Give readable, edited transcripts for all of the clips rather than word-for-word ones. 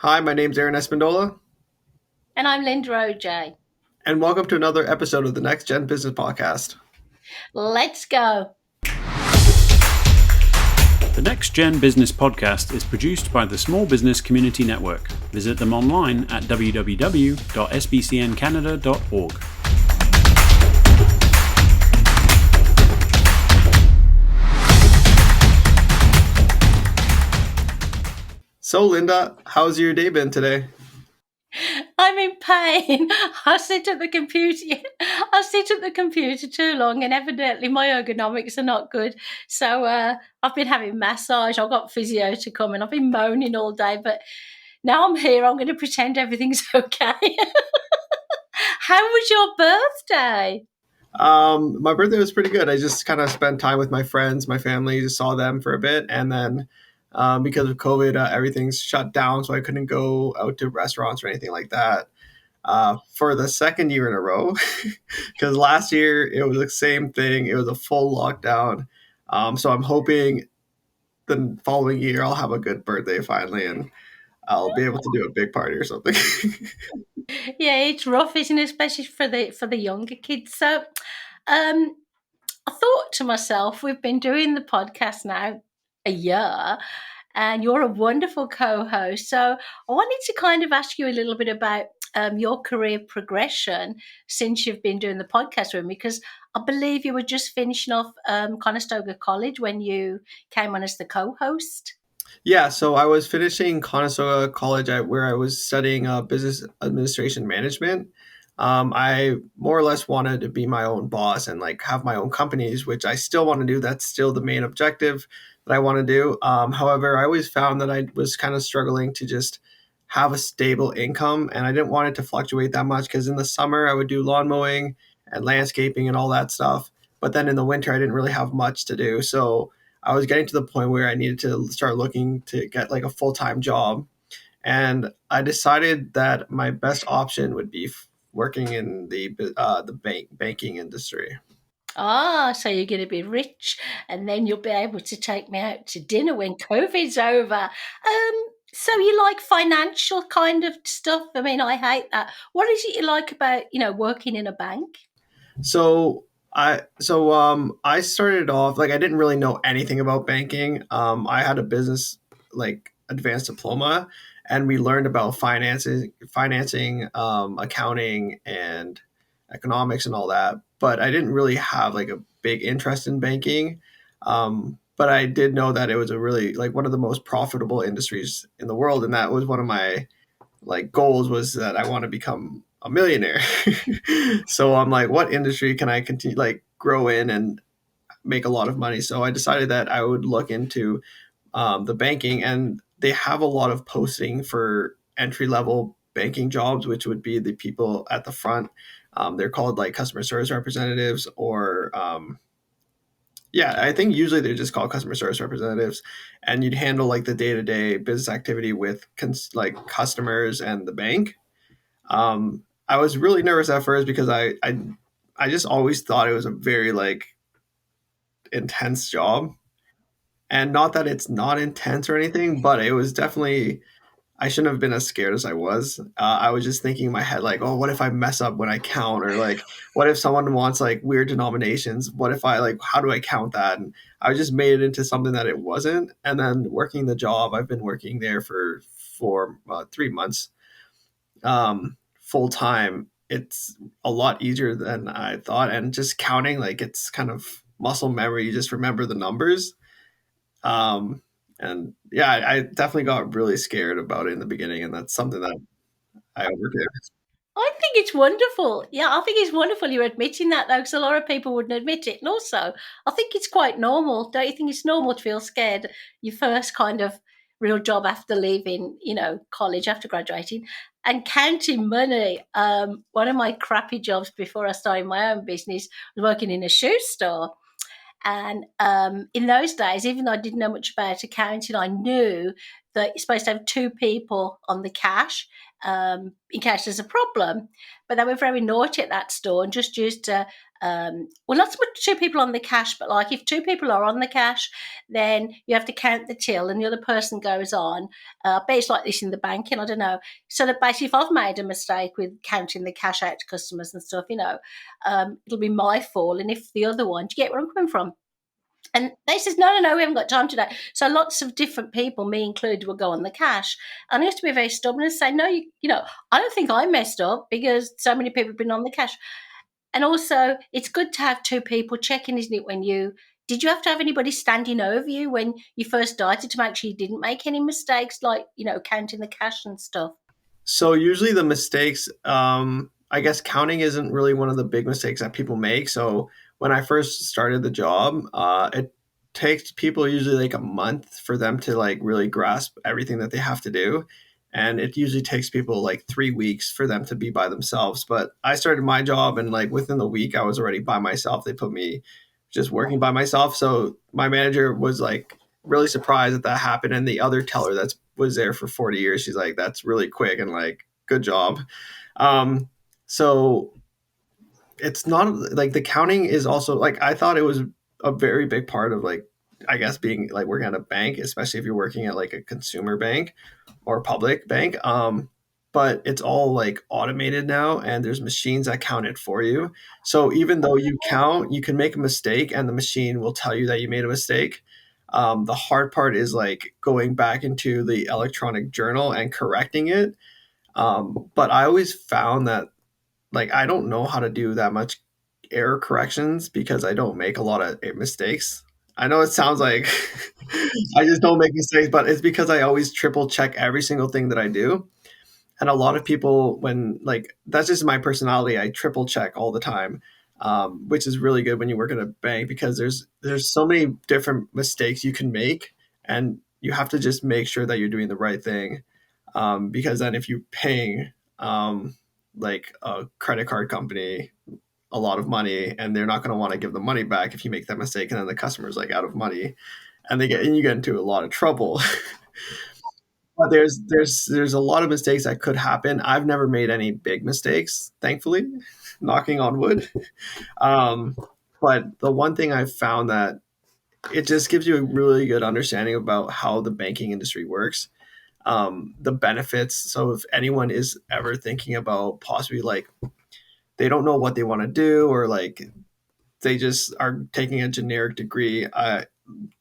Hi, my name's Aaron Espindola, And I'm Linda OJ. and welcome to another episode of the Next Gen Business Podcast. Let's go. The Next Gen Business Podcast is produced by the Small Business Community Network. Visit them online at www.sbcncanada.org. So, Linda, how's your day been today? I'm in pain. I sit at the computer. I sit at the computer too long, and evidently my ergonomics are not good. So I've been having massage. I've got physio to come, and I've been moaning all day. But now I'm here. I'm going to pretend everything's okay. How was your birthday? My birthday was pretty good. I just kind of spent time with my friends, my family, just saw them for a bit, and then because of COVID, everything's shut down, so I couldn't go out to restaurants or anything like that. For the second year in a row, because last year it was the same thing. It was a full lockdown. So I'm hoping the following year I'll have a good birthday finally, and I'll be able to do a big party or something. Yeah, it's rough, isn't it? Especially for the younger kids. So, um, I thought to myself, we've been doing the podcast now a year, and you're a wonderful co-host. So I wanted to kind of ask you a little bit about your career progression since you've been doing the podcast with me, because I believe you were just finishing off Conestoga College when you came on as the co-host. Yeah, so I was finishing Conestoga College where I was studying business administration management. I more or less wanted to be my own boss and like have my own companies, which I still want to do. That's still the main objective that I want to do. However, I always found that I was kind of struggling to just have a stable income, and I didn't want it to fluctuate that much because in the summer I would do lawn mowing and landscaping and all that stuff, but then in the winter I didn't really have much to do. So I was getting to the point where I needed to start looking to get like a full time job. And I decided that my best option would be working in the banking industry. Ah, so you're going to be rich, and then you'll be able to take me out to dinner when COVID's over. So you like financial kind of stuff? I mean, I hate that. What is it you like about working in a bank? So I started off like I didn't really know anything about banking. I had a business like advanced diploma, and we learned about financing, accounting, and economics and all that. But I didn't really have like a big interest in banking. But I did know that it was a really like one of the most profitable industries in the world, and that was one of my like goals was that I want to become a millionaire. So I'm like, what industry can I continue like grow in and make a lot of money? So I decided that I would look into the banking, and they have a lot of posting for entry level banking jobs, which would be the people at the front. They're called like customer service representatives, or yeah, I think usually they're just called customer service representatives, and you'd handle like the day to day business activity with like customers and the bank. I was really nervous at first because I just always thought it was a very like intense job, and not that it's not intense or anything, but it was definitely I shouldn't have been as scared as I was. I was just thinking in my head like, oh, what if I mess up when I count, or like, what if someone wants like weird denominations? What if I like, how do I count that? And I just made it into something that it wasn't. And then working the job, I've been working there for 3 months full time. It's a lot easier than I thought, and just counting like it's kind of muscle memory. You just remember the numbers. Um, and yeah, I definitely got really scared about it in the beginning, and that's something that I overcame. I think it's wonderful. Yeah, I think it's wonderful you're admitting that though, because a lot of people wouldn't admit it. And also, I think it's quite normal. Don't you think it's normal to feel scared? Your first kind of real job after leaving, college after graduating, and counting money. One of my crappy jobs before I started my own business was working in a shoe store. And in those days, even though I didn't know much about accounting, I knew that you're supposed to have 2 people on the cash in case there's a problem. But they were very naughty at that store and just used well, not so much 2 people on the cash, but like if 2 people are on the cash, then you have to count the till and the other person goes on. But it's like this in the banking, I don't know. So that basically, if I've made a mistake with counting the cash out to customers and stuff, it'll be my fault. And if the other one, do you get where I'm coming from? And they says, no, we haven't got time today. So lots of different people, me included, will go on the cash. And I used to be very stubborn and say, no, I don't think I messed up because so many people have been on the cash. And also, it's good to have 2 people checking, isn't it, did you have to have anybody standing over you when you first started to make sure you didn't make any mistakes, like, counting the cash and stuff? So usually the mistakes, I guess counting isn't really one of the big mistakes that people make. So when I first started the job, it takes people usually like a month for them to like really grasp everything that they have to do. And it usually takes people like 3 weeks for them to be by themselves. But I started my job and like within the week I was already by myself. They put me just working by myself. So my manager was like really surprised that happened. And the other teller that was there for 40 years, she's like, that's really quick and like, good job. So it's not like the counting is also like, I thought it was a very big part of like, I guess being like working at a bank, especially if you're working at like a consumer bank or public bank. But it's all like automated now and there's machines that count it for you. So even though you count, you can make a mistake and the machine will tell you that you made a mistake. The hard part is like going back into the electronic journal and correcting it. But I always found that like I don't know how to do that much error corrections because I don't make a lot of mistakes. I know it sounds like I just don't make mistakes, but it's because I always triple check every single thing that I do. And a lot of people, when like that's just my personality, I triple check all the time, which is really good when you work at a bank because there's so many different mistakes you can make, and you have to just make sure that you're doing the right thing. Because then if you're paying like a credit card company a lot of money and they're not going to want to give the money back if you make that mistake and then the customer's like out of money and you get into a lot of trouble. But there's a lot of mistakes that could happen. I've never made any big mistakes, thankfully, knocking on wood. Um, but the one thing I've found that it just gives you a really good understanding about how the banking industry works, the benefits. So if anyone is ever thinking about possibly like they don't know what they want to do or like they just are taking a generic degree,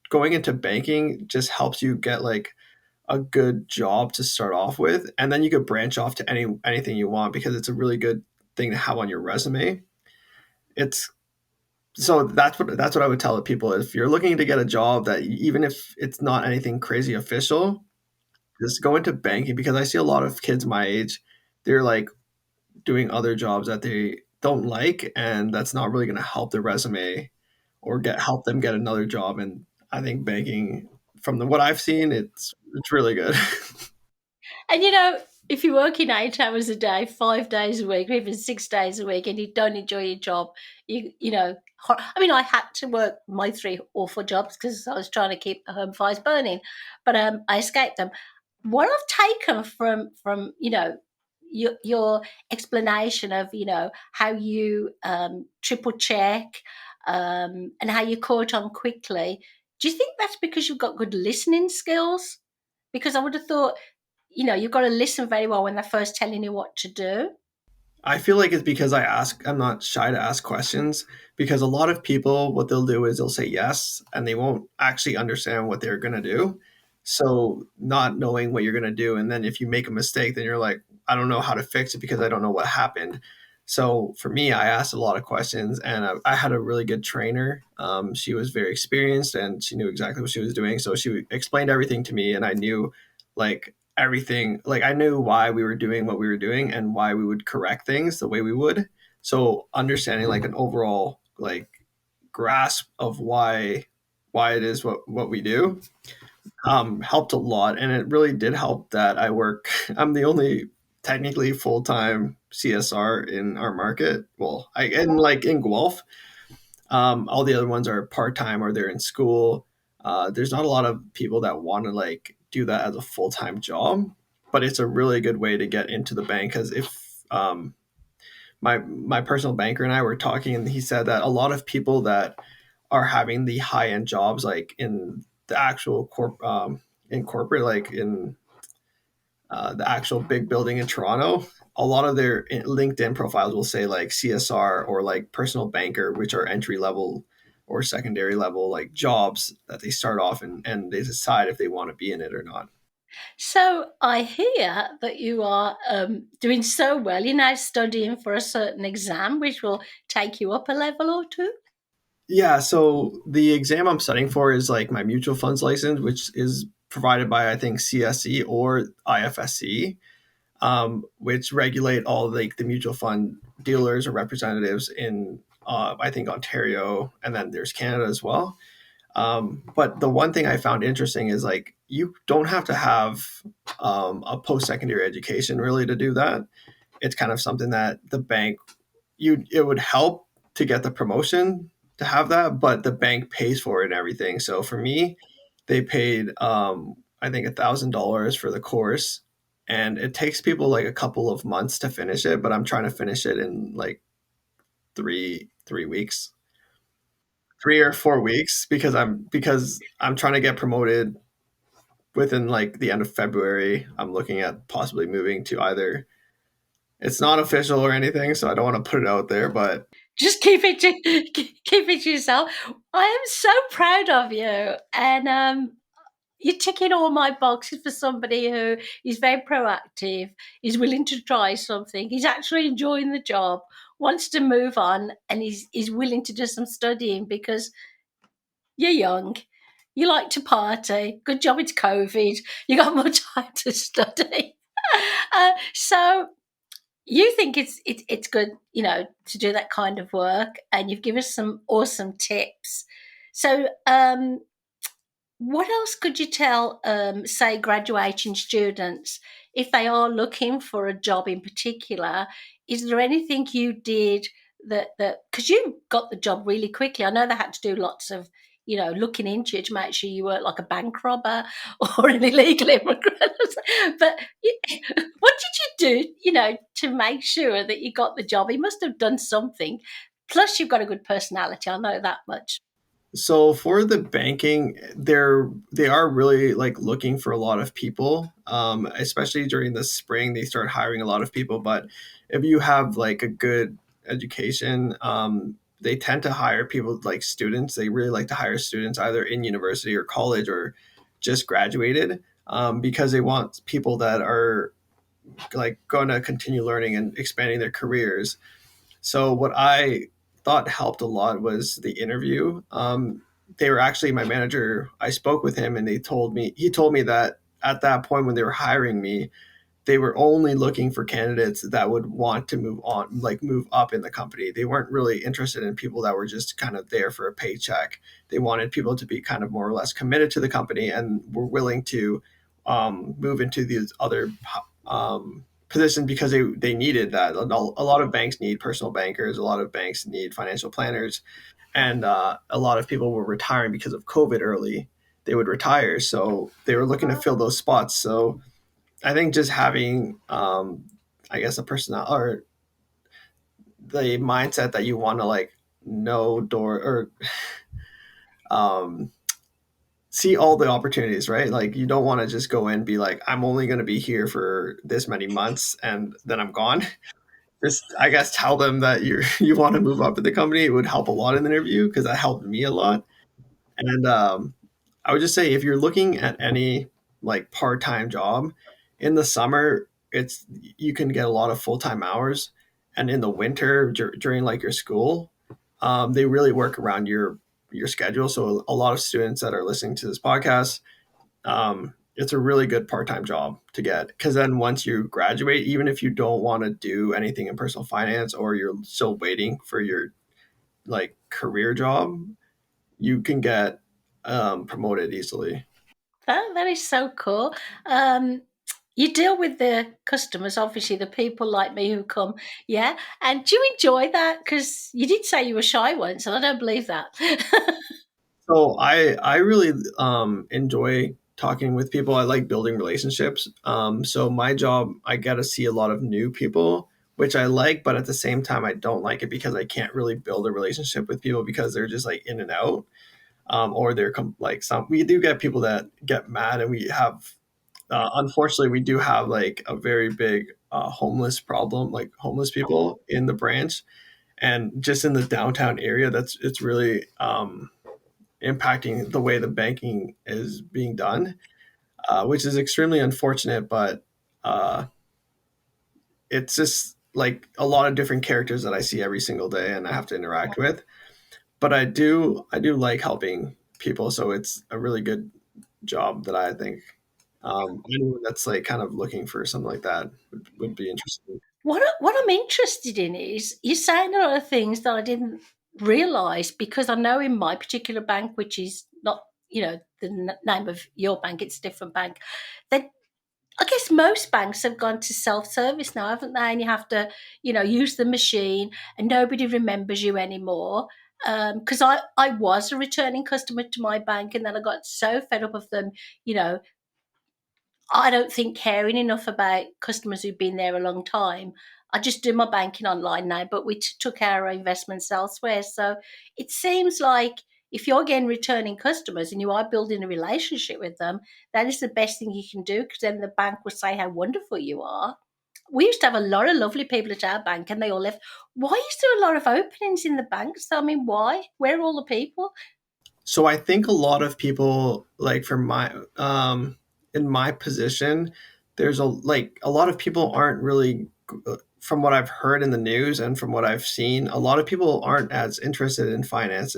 going into banking just helps you get like a good job to start off with, and then you could branch off to anything you want because it's a really good thing to have on your resume. It's so that's what I would tell the people. If you're looking to get a job that even if it's not anything crazy official, just go into banking because I see a lot of kids my age, they're like doing other jobs that they don't like, and that's not really going to help their resume or help them get another job. And I think banking, from what I've seen, it's really good. And if you're working 8 hours a day, 5 days a week, or even 6 days a week, and you don't enjoy your job, I mean, I had to work my 3 or 4 jobs because I was trying to keep the home fires burning, but I escaped them. What I've taken from your explanation of how you triple check and how you caught on quickly, do you think that's because you've got good listening skills? Because I would have thought you've got to listen very well when they're first telling you what to do. I feel like it's because I'm not shy to ask questions because a lot of people, what they'll do is they'll say yes and they won't actually understand what they're going to do. So not knowing what you're going to do. And then if you make a mistake, then you're like, I don't know how to fix it because I don't know what happened. So for me, I asked a lot of questions and I had a really good trainer. She was very experienced and she knew exactly what she was doing. So she explained everything to me and I knew like everything, like I knew why we were doing what we were doing and why we would correct things the way we would. So understanding like an overall like grasp of why it is what we do helped a lot. And it really did help that I'm the only technically full-time CSR in our market. Well, in Guelph, all the other ones are part-time or they're in school. There's not a lot of people that want to like do that as a full-time job, but it's a really good way to get into the bank because if my personal banker and I were talking, and he said that a lot of people that are having the high end jobs, like in the actual in corporate, like in the actual big building in Toronto, a lot of their LinkedIn profiles will say like CSR or like personal banker, which are entry level or secondary level like jobs that they start off and they decide if they want to be in it or not. So I hear that you are doing so well. You're now studying for a certain exam, which will take you up a level or two. Yeah, so the exam I'm studying for is like my mutual funds license, which is provided by I think CSE or IFSC, which regulate all like the mutual fund dealers or representatives in I think Ontario, and then there's Canada as well. But the one thing I found interesting is like you don't have to have a post secondary education really to do that. It's kind of something that the bank it would help to get the promotion to have that, but the bank pays for it and everything. So for me, they paid I think $1,000 for the course, and it takes people like a couple of months to finish it. But I'm trying to finish it in like three weeks, 3 or 4 weeks, because I'm trying to get promoted within like the end of February. I'm looking at possibly moving to either. It's not official or anything, so I don't want to put it out there, but Just keep it to yourself. I am so proud of you, and you're ticking all my boxes for somebody who is very proactive, is willing to try something, he's actually enjoying the job, wants to move on, and is willing to do some studying because you're young. You like to party. Good job it's COVID. You got more time to study. So you think it's good, to do that kind of work, and you've given us some awesome tips. So, what else could you tell, say, graduating students if they are looking for a job in particular? Is there anything you did that because you got the job really quickly? I know they had to do lots of looking into it to make sure you weren't like a bank robber or an illegal immigrant. But what did you do, to make sure that you got the job? You must have done something. Plus, you've got a good personality. I know that much. so for the banking, they are really like looking for a lot of people, especially during the spring. They start hiring a lot of people, but if you have like a good education, they tend to hire people like students. They really like to hire students either in university or college or just graduated, because they want people that are like going to continue learning and expanding their careers. So what I thought helped a lot was the interview. They were actually my manager. I spoke with him, and he told me that at that point when they were hiring me, they were only looking for candidates that would want to move on, like move up in the company. They weren't really interested in people that were just kind of there for a paycheck. They wanted people to be kind of more or less committed to the company and were willing to move into these other positions because they needed that. A lot of banks need personal bankers. A lot of banks need financial planners, and a lot of people were retiring because of COVID early. They would retire, so they were looking to fill those spots. So I think just having, I guess, a personal or the mindset that you want to like know door or um, see all the opportunities, right? Like you don't want to just go in and be like, I'm only going to be here for this many months and then I'm gone. Just, I guess, tell them that you want to move up in the company. It would help a lot in the interview because that helped me a lot. And I would just say if you're looking at any like part-time job in the summer, it's you can get a lot of full-time hours, and in the winter during like your school, they really work around your schedule. So a lot of students that are listening to this podcast, it's a really good part-time job to get because then once you graduate, even if you don't want to do anything in personal finance or you're still waiting for your like career job, you can get promoted easily. That is so cool. Um, you deal with the customers, obviously, the people like me who come, yeah. And do you enjoy that? Because you did say you were shy once, and I don't believe that. So I really enjoy talking with people. I like building relationships. So my job, I get to see a lot of new people, which I like, but at the same time, I don't like it because I can't really build a relationship with people because they're just like in and out. Or they're like some, we do get people that get mad, and we have, unfortunately, we do have like a very big homeless problem, like homeless people in the branch, and just in the downtown area. It's really impacting the way the banking is being done, which is extremely unfortunate. But uh, it's just like a lot of different characters that I see every single day, and I have to interact with. But I do like helping people, so it's a really good job that I think anyone that's like kind of looking for something like that would be interested. What I'm interested in is you're saying a lot of things that I didn't realise, because I know in my particular bank, which is not, the name of your bank, it's a different bank, that I guess most banks have gone to self-service now, haven't they? And you have to, use the machine, and nobody remembers you anymore. Because I was a returning customer to my bank, and then I got so fed up of them, you know, I don't think caring enough about customers who've been there a long time. I just do my banking online now, but we took our investments elsewhere. So it seems like if you're getting returning customers and you are building a relationship with them, that is the best thing you can do, because then the bank will say how wonderful you are. We used to have a lot of lovely people at our bank, and they all left. Why is there a lot of openings in the banks? I mean, why? Where are all the people? So I think a lot of people, like for my in my position, there's a lot of people aren't really, from what I've heard in the news and from what I've seen, a lot of people aren't as interested in finance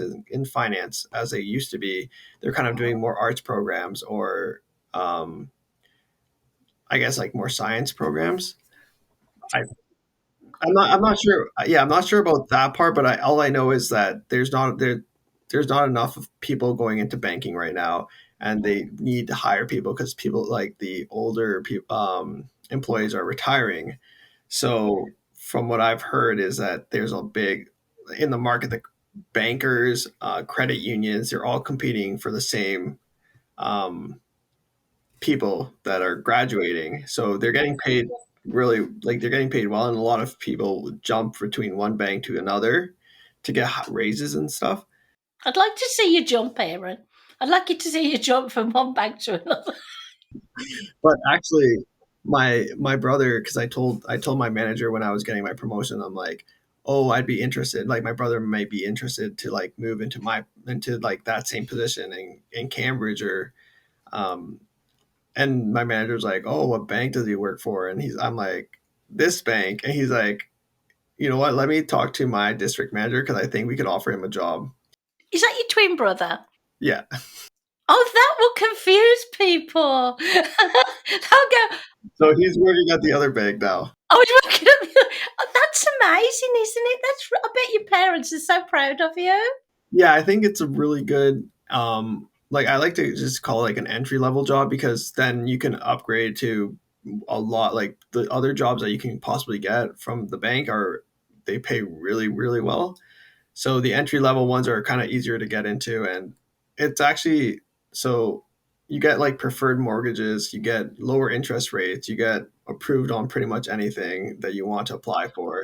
as they used to be. They're kind of doing more arts programs, or um, I guess like more science programs. I, I'm not sure. Yeah, I'm not sure about that part, but all I know is that there's not enough of people going into banking right now, and they need to hire people because people like the older employees are retiring. So from what I've heard is that there's a big in the market, the bankers, credit unions, they're all competing for the same um, people that are graduating. So they're getting paid really, like they're getting paid well, and a lot of people jump between one bank to another to get raises and stuff. I'd like to see you jump, Aaron. I'd like you to see you jump from one bank to another. But actually, my brother, because I told my manager when I was getting my promotion, I'm like, oh, I'd be interested. Like my brother may be interested to like move into like that same position in Cambridge, or um, and my manager's like, oh, what bank does he work for? And I'm like, this bank, and he's like, you know what? Let me talk to my district manager because I think we could offer him a job. Is that your twin brother? Yeah. Oh, that will confuse people. They'll go, So he's working at the other bank now. oh, he's working at the... Oh, that's amazing, isn't it? I bet your parents are so proud of you. Yeah, I think it's a really good like I like to just call it like an entry level job, because then you can upgrade to a lot, like the other jobs that you can possibly get from the bank are, they pay really really well. So the entry level ones are kind of easier to get into, and it's actually, so you get like preferred mortgages, you get lower interest rates, you get approved on pretty much anything that you want to apply for.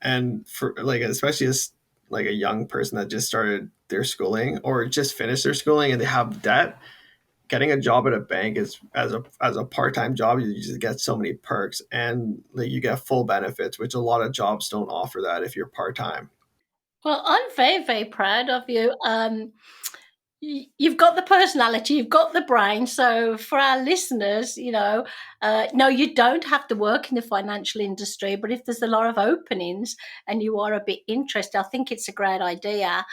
And for like, especially as like a young person that just started their schooling or just finished their schooling and they have debt, getting a job at a bank is, as a part-time job, you just get so many perks, and like you get full benefits, which a lot of jobs don't offer that if you're part-time. Well, I'm very, very proud of you. You've got the personality, you've got the brain. So for our listeners, no, you don't have to work in the financial industry, but if there's a lot of openings and you are a bit interested, I think it's a great idea.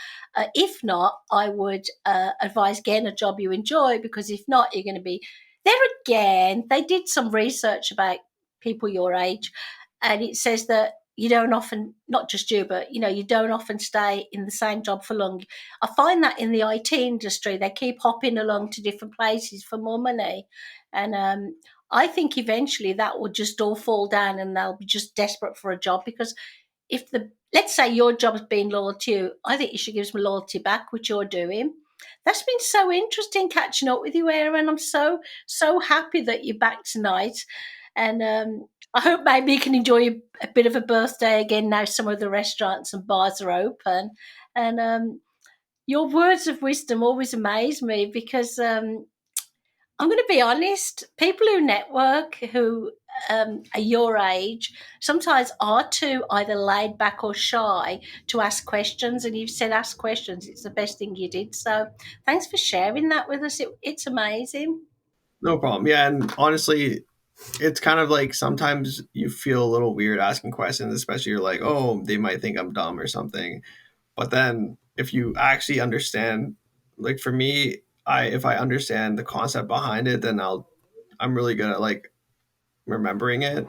If not, I would advise getting a job you enjoy, because if not, you're going to be there again. They did some research about people your age, and it says that you don't often, not just you, but you don't often stay in the same job for long. I find that in the IT industry, they keep hopping along to different places for more money. And I think eventually that will just all fall down, and they'll be just desperate for a job. Because let's say your job is being loyal to you, I think you should give some loyalty back, which you're doing. That's been so interesting catching up with you, Erin. I'm so happy that you're back tonight, and I hope maybe you can enjoy a bit of a birthday again now. Some of the restaurants and bars are open, and your words of wisdom always amaze me because I'm going to be honest. People who network, who are your age, sometimes are too either laid back or shy to ask questions. And you've said ask questions. It's the best thing you did. So thanks for sharing that with us. It's amazing. No problem. Yeah, and honestly, it's kind of like sometimes you feel a little weird asking questions, especially you're like, oh, they might think I'm dumb or something. But then if you actually understand, like for me, I if I understand the concept behind it, then I'm really good at like remembering it.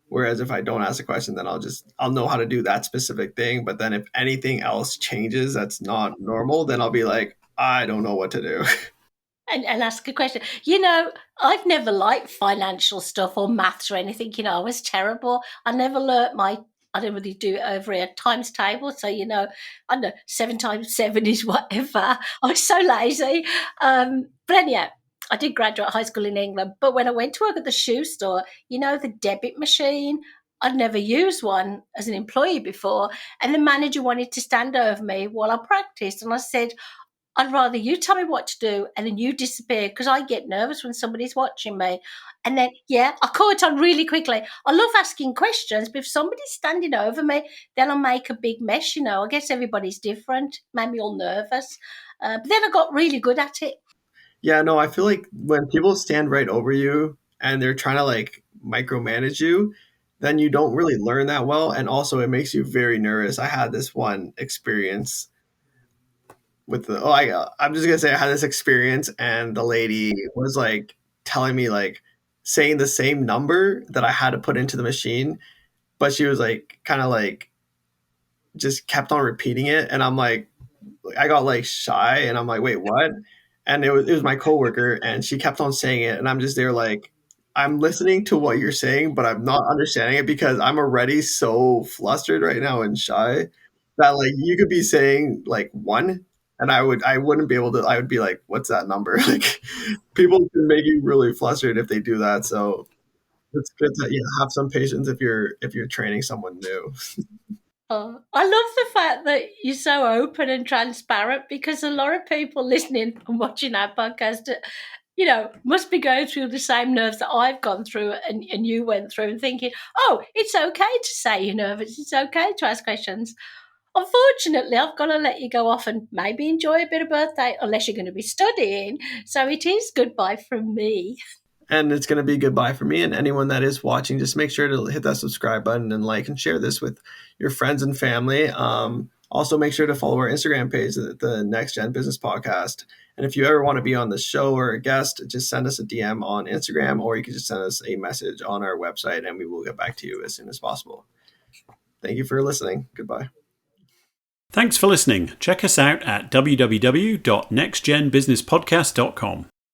Whereas if I don't ask a question, then I'll know how to do that specific thing. But then if anything else changes that's not normal, then I'll be like, I don't know what to do. And ask a question. I've never liked financial stuff or maths or anything. I was terrible. I never learnt I don't really do it over a times table. So, I don't know, 7 times 7 is whatever. I was so lazy. But anyhow, I did graduate high school in England. But when I went to work at the shoe store, the debit machine, I'd never used one as an employee before. And the manager wanted to stand over me while I practiced. And I said, I'd rather you tell me what to do and then you disappear because I get nervous when somebody's watching me. And then, I caught on really quickly. I love asking questions, but if somebody's standing over me, then I'll make a big mess, I guess everybody's different. Made me all nervous. But then I got really good at it. Yeah, no, I feel like when people stand right over you and they're trying to like micromanage you, then you don't really learn that well. And also, it makes you very nervous. I had this one experience with I'm just gonna say I had this experience, and the lady was like telling me like saying the same number that I had to put into the machine, but she was like kind of like just kept on repeating it, and I'm like, I got like shy, and I'm like, wait, what? And it was my coworker, and she kept on saying it, and I'm just there like, I'm listening to what you're saying, but I'm not understanding it because I'm already so flustered right now and shy that like you could be saying like one, and I wouldn't be able to. I would be like, what's that number? Like people can make you really flustered if they do that. So it's good to have some patience if you're training someone new. Oh, I love the fact that you're so open and transparent because a lot of people listening and watching our podcast, must be going through the same nerves that I've gone through and you went through and thinking, oh, it's okay to say you're nervous. It's okay to ask questions. Unfortunately, I've got to let you go off and maybe enjoy a bit of birthday unless you're going to be studying. So it is goodbye from me. And it's going to be goodbye for me and anyone that is watching. Just make sure to hit that subscribe button and like and share this with your friends and family. Also, make sure to follow our Instagram page, the Next Gen Business Podcast. And if you ever want to be on the show or a guest, just send us a DM on Instagram, or you can just send us a message on our website and we will get back to you as soon as possible. Thank you for listening. Goodbye. Thanks for listening. Check us out at www.nextgenbusinesspodcast.com.